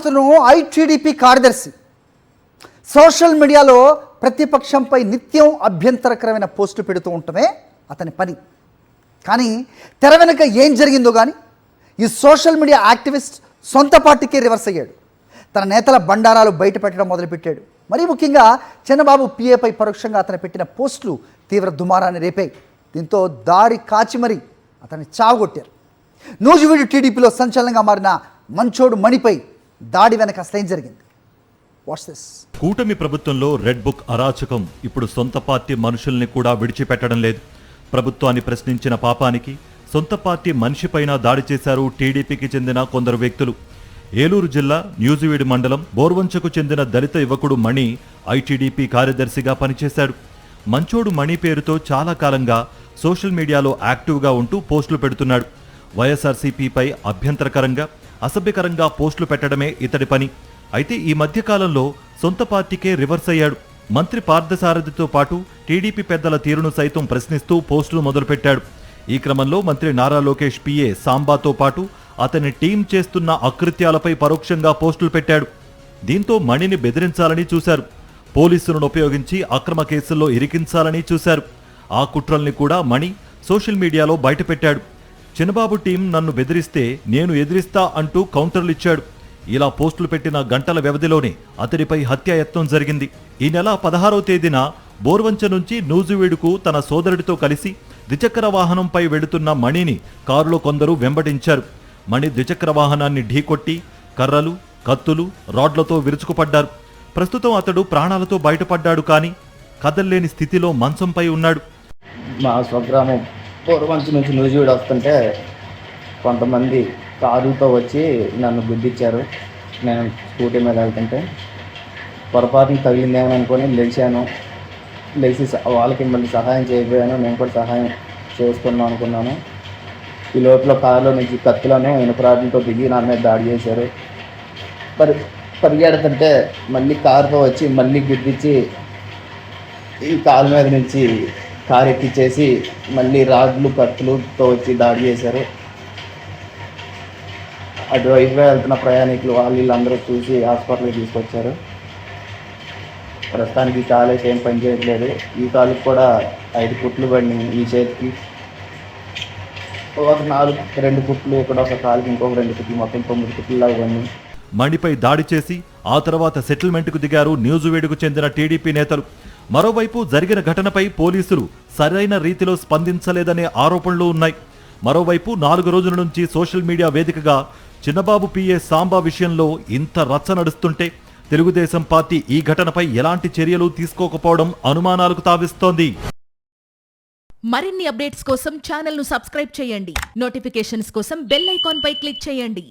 అతను ఐటీడీపీ కార్యదర్శి. సోషల్ మీడియాలో ప్రతిపక్షంపై నిత్యం అభ్యంతరకరమైన పోస్టులు పెడుతూ ఉండటమే అతని పని. కానీ తెర వెనుక ఏం జరిగిందో కానీ ఈ సోషల్ మీడియా యాక్టివిస్ట్ సొంత పార్టీకే రివర్స్ అయ్యాడు. తన నేతల బండారాలు బయట పెట్టడం మొదలుపెట్టాడు. మరీ ముఖ్యంగా చంద్రబాబు పిఏపై పరోక్షంగా అతను పెట్టిన పోస్టులు తీవ్ర దుమారాన్ని రేపాయి. దీంతో దాడి కాచి మరీ అతన్ని చావగొట్టారు. నూజివీడు టీడీపీలో సంచలనంగా మారిన మంచోడు మణిపై దాడి వెనక అసలేం జరిగింది? What's this? కూటమి ప్రభుత్వంలో రెడ్ బుక్ అరాచకం ఇప్పుడు సొంత పార్టీ మనుషుల్ని కూడా విడిచిపెట్టడం లేదు. ప్రభుత్వాన్ని ప్రశ్నించిన పాపానికి సొంత పార్టీ మనిషిపైన దాడి చేశారు టీడీపీకి చెందిన కొందరు వ్యక్తులు. ఏలూరు జిల్లా న్యూజివీడు మండలం బోర్వంచకు చెందిన దళిత యువకుడు మణి ఐటీడీపీ కార్యదర్శిగా పనిచేశాడు. మంచోడు మణి పేరుతో చాలా కాలంగా సోషల్ మీడియాలో యాక్టివ్గా ఉంటూ పోస్టులు పెడుతున్నాడు. వైఎస్ఆర్సీపీపై అభ్యంతరకరంగా, అసభ్యకరంగా పోస్టులు పెట్టడమే ఇతడి పని. అయితే ఈ మధ్యకాలంలో సొంత పార్టీకే రివర్స్ అయ్యాడు. మంత్రి పార్థసారథితో పాటు టీడీపీ పెద్దల తీరును సైతం ప్రశ్నిస్తూ పోస్టులు మొదలుపెట్టాడు. ఈ క్రమంలో మంత్రి నారా లోకేష్ పిఏ సాంబాతో పాటు అతని టీం చేస్తున్న అకృత్యాలపై పరోక్షంగా పోస్టులు పెట్టాడు. దీంతో మణిని బెదిరించాలని చూశారు. పోలీసులను ఉపయోగించి అక్రమ కేసుల్లో ఇరికించాలని చూశారు. ఆ కుట్రల్ని కూడా మణి సోషల్ మీడియాలో బయటపెట్టాడు. చిన్నబాబు టీం నన్ను బెదిరిస్తే నేను ఎదిరిస్తా అంటూ కౌంటర్లు ఇచ్చాడు. ఇలా పోస్టులు పెట్టిన గంటల వ్యవధిలోనే అతడిపై హత్యాయత్నం జరిగింది. ఈ నెల 16వ తేదీన బోర్వంచ నుంచి నూజివీడుకు తన సోదరుడితో కలిసి ద్విచక్ర వాహనంపై వెళుతున్న మణిని కారులో కొందరు వెంబడించారు. మణి ద్విచక్ర వాహనాన్ని ఢీకొట్టి కర్రలు, కత్తులు, రాడ్లతో విరుచుకుపడ్డారు. ప్రస్తుతం అతడు ప్రాణాలతో బయటపడ్డాడు. కానీ కదల్లేని స్థితిలో మంచంపై ఉన్నాడు. మా స్వగ్రామం బోర్వంచ నుంచి నూజివీడు వస్తుంటే కొంతమంది కారులతో వచ్చి నన్ను గుద్దిచ్చారు. నేను స్కూటీ మీద వెళ్తుంటే పొరపాటున తగిలిందేమో అనుకొని లేచి వాళ్ళకి మళ్ళీ సహాయం చేయబోయాను. నేను కూడా సహాయం చేసుకుందాం అనుకున్నాను. ఈ లోపల కారులో నుంచి కత్తులను ఇనుపరాడ్లతో దిగి నా మీద దాడి చేశారు. పరిగెడుతుంటే మళ్ళీ కారుతో వచ్చి మళ్ళీ గుద్దిచ్చి ఈ కారు మీద నుంచి కారు ఎక్కిచ్చేసి మళ్ళీ రాడ్లు కత్తులతో వచ్చి దాడి చేశారు. అటువైపుగా వెళ్తున్న ప్రయాణికులు వీళ్ళందరూ చూసి హాస్పిటల్కి తీసుకొచ్చారు. ప్రస్తుతానికి ఈ కాలు ఏం పని చేయట్లేదు. ఈ కాలుకి కూడా 5 కుట్లు పడినాయి. ఈ చేతికి ఒక 2 కుట్లు, ఇక్కడ ఒక కాలుకి ఇంకొక 2 కుట్లు, మొత్తం 9 కుట్లులాగా పడినాయి. మణిపై దాడి చేసి ఆ తర్వాత సెటిల్మెంట్కు దిగారు న్యూజివీడుకు చెందిన టీడీపీ నేతలు. మరోవైపు జరిగిన ఘటనపై పోలీసులు సరైన రీతిలో స్పందించలేదనే ఆరోపణలు ఉన్నాయి. మరోవైపు 4 రోజుల నుంచి సోషల్ మీడియా వేదికగా చిన్నబాబు పిఏ సాంబా విషయంలో ఇంత రచ్చ నడుస్తుంటే తెలుగుదేశం పార్టీ ఈ ఘటనపై ఎలాంటి చర్యలు తీసుకోకపోవడం అనుమానాలకు తావిస్తోంది. మరిన్ని అప్డేట్స్ కోసం ఛానల్ ను సబ్స్క్రైబ్ చేయండి. నోటిఫికేషన్స్ కోసం బెల్ ఐకాన్ పై క్లిక్ చేయండి.